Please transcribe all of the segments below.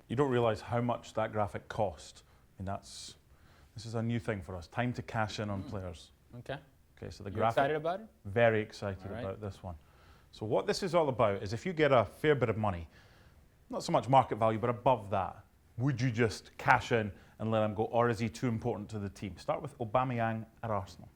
You don't realise how much that graphic cost. I mean, this is a new thing for us. Time to cash in on players. Okay. Okay, so the You graphic. excited about it? Very excited about this one. So what this is all about is if you get a fair bit of money, not so much market value, but above that, would you just cash in and let him go, or is he too important to the team? Start with Aubameyang at Arsenal.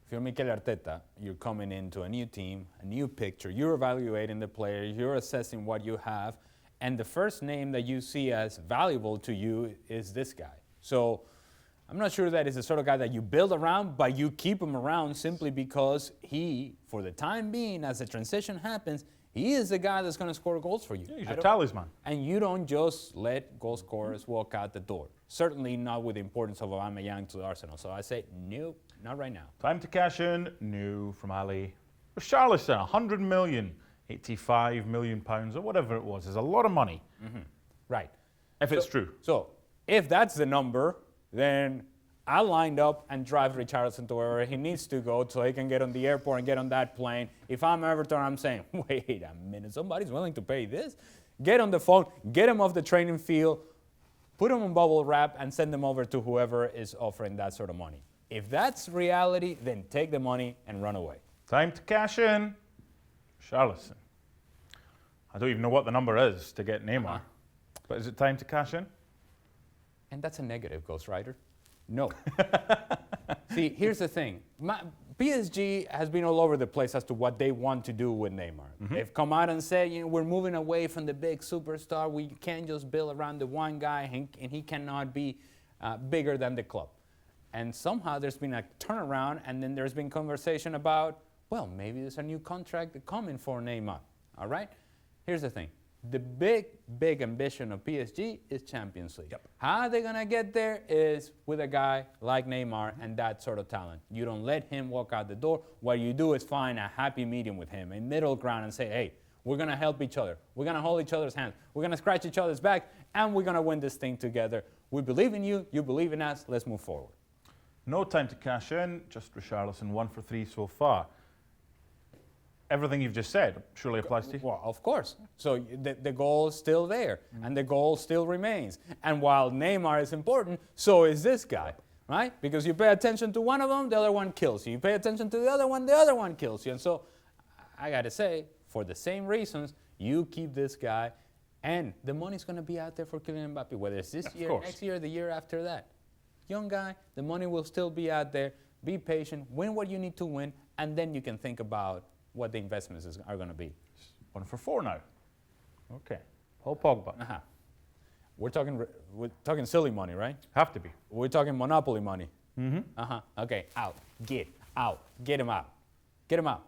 If you're Mikel Arteta, you're coming into a new team, a new picture. You're evaluating the player. You're assessing what you have. And the first name that you see as valuable to you is this guy. So I'm not sure that is the sort of guy that you build around, but you keep him around simply because he, for the time being, as the transition happens, he is the guy that's going to score goals for you. Yeah, he's your talisman. And you don't just let goal scorers walk out the door. Certainly not with the importance of Aubameyang to Arsenal. So I say, nope, not right now. Time to cash in. No from Ali. Richarlison, 100 million, 85 million pounds, or whatever it was. Is a lot of money. Right. If it's true. So if that's the number, then I lined up and drive Richarlison to wherever he needs to go so he can get on the airport and get on that plane. If I'm Everton, I'm saying, wait a minute, somebody's willing to pay this? Get on the phone, get him off the training field, put him on bubble wrap, and send him over to whoever is offering that sort of money. If that's reality, then take the money and run away. Time to cash in. Richarlison. I don't even know what the number is to get Neymar. But is it time to cash in? And that's a negative, Ghostwriter. No. See, here's the thing. PSG has been all over the place as to what they want to do with Neymar. They've come out and said, we're moving away from the big superstar. We can't just build around the one guy, and he cannot be bigger than the club. And somehow there's been a turnaround, and then there's been conversation about, well, maybe there's a new contract coming for Neymar. All right? Here's the thing. The big ambition of PSG is Champions League. How are they going to get there is with a guy like Neymar and that sort of talent. You don't let him walk out the door. What you do is find a happy medium with him, a middle ground, and say, hey, we're going to help each other. We're going to hold each other's hands. We're going to scratch each other's back, and we're going to win this thing together. We believe in you. You believe in us. Let's move forward. No time to cash in. Just Richarlison, 1 for 3 so far. Everything you've just said surely applies to you? Well, of course. So the goal is still there, and the goal still remains. And while Neymar is important, so is this guy, right? Because you pay attention to one of them, the other one kills you. You pay attention to the other one kills you. And so I got to say, for the same reasons, you keep this guy, and the money's going to be out there for Kylian Mbappe, whether it's this year, next year, the year after that. Young guy, the money will still be out there. Be patient, win what you need to win, and then you can think about what the investments are going to be. 1 for 4 now. Okay. Paul Pogba. We're talking silly money, right? Have to be. We're talking monopoly money. Okay, out. Get out. Get him out. Get him out.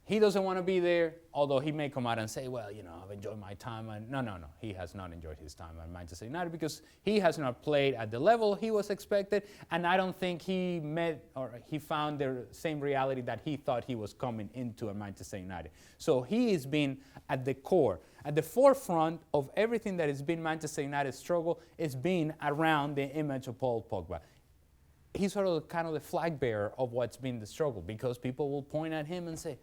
He doesn't want to be there, although he may come out and say, well, I've enjoyed my time. No. He has not enjoyed his time at Manchester United because he has not played at the level he was expected, and I don't think he met or he found the same reality that he thought he was coming into at Manchester United. So he has been at the core, at the forefront of everything that has been Manchester United's struggle is being around the image of Paul Pogba. He's sort of kind of the flag bearer of what's been the struggle because people will point at him and say,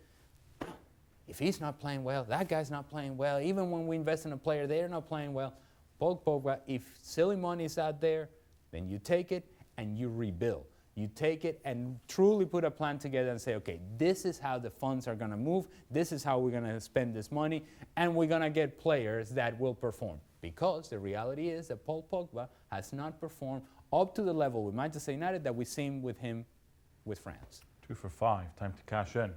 if he's not playing well, that guy's not playing well. Even when we invest in a player, they're not playing well. Paul Pogba, if silly money is out there, then you take it and you rebuild. You take it and truly put a plan together and say, okay, this is how the funds are going to move. This is how we're going to spend this money. And we're going to get players that will perform. Because the reality is that Paul Pogba has not performed up to the level with Manchester United that we've seen with him with France. 2 for 5. Time to cash in.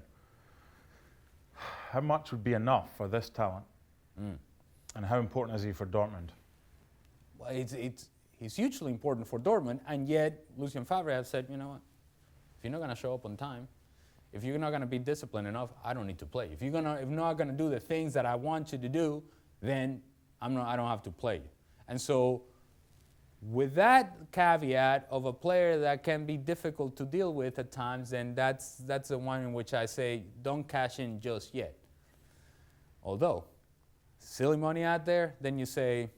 How much would be enough for this talent? And how important is he for Dortmund? Well, he's hugely important for Dortmund, and yet Lucien Favre has said, you know what, if you're not going to show up on time, if you're not going to be disciplined enough, I don't need to play. If you're not going to do the things that I want you to do, then I don't have to play. And so with that caveat of a player that can be difficult to deal with at times, then that's the one in which I say don't cash in just yet. Although, silly money out there, then you say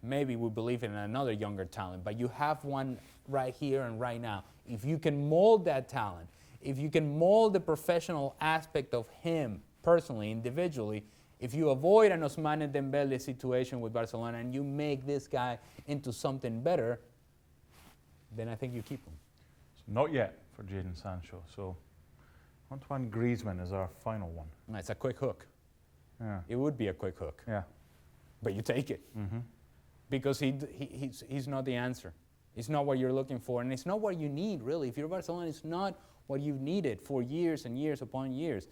maybe we believe in another younger talent, but you have one right here and right now. If you can mold that talent, if you can mold the professional aspect of him personally, individually, If you avoid an Ousmane Dembele situation with Barcelona and you make this guy into something better, then I think you keep him. So not yet for Jadon Sancho. So Antoine Griezmann is our final one. It's a quick hook. Yeah. It would be a quick hook. Yeah. But you take it. Mm-hmm. Because he's not the answer. It's not what you're looking for, and it's not what you need, really. If you're Barcelona, it's not what you've needed for years and years upon years.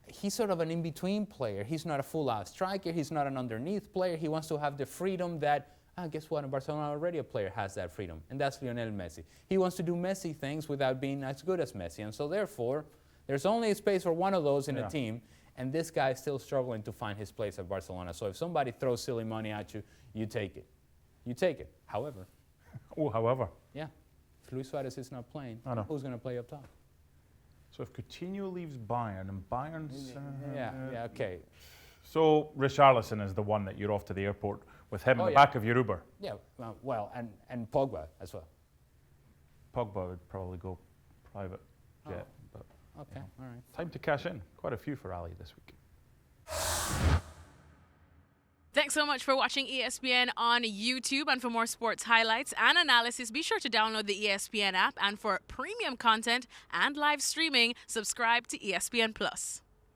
He's sort of an in-between player. He's not a full-out striker. He's not an underneath player. He wants to have the freedom that, guess what, in Barcelona already a player has that freedom, and that's Lionel Messi. He wants to do Messi things without being as good as Messi, and so therefore, there's only a space for one of those in a team, and this guy is still struggling to find his place at Barcelona. So if somebody throws silly money at you, you take it. You take it. However. Yeah. If Luis Suarez is not playing, who's going to play up top? So if Coutinho leaves Bayern and Bayern's... okay. So Richarlison is the one that you're off to the airport with him in the back of your Uber. Yeah, well, and Pogba as well. Pogba would probably go private jet. But, okay, all right. Time to cash in. Quite a few for Ali this week. Thanks so much for watching ESPN on YouTube. And for more sports highlights and analysis, be sure to download the ESPN app. And for premium content and live streaming, subscribe to ESPN Plus.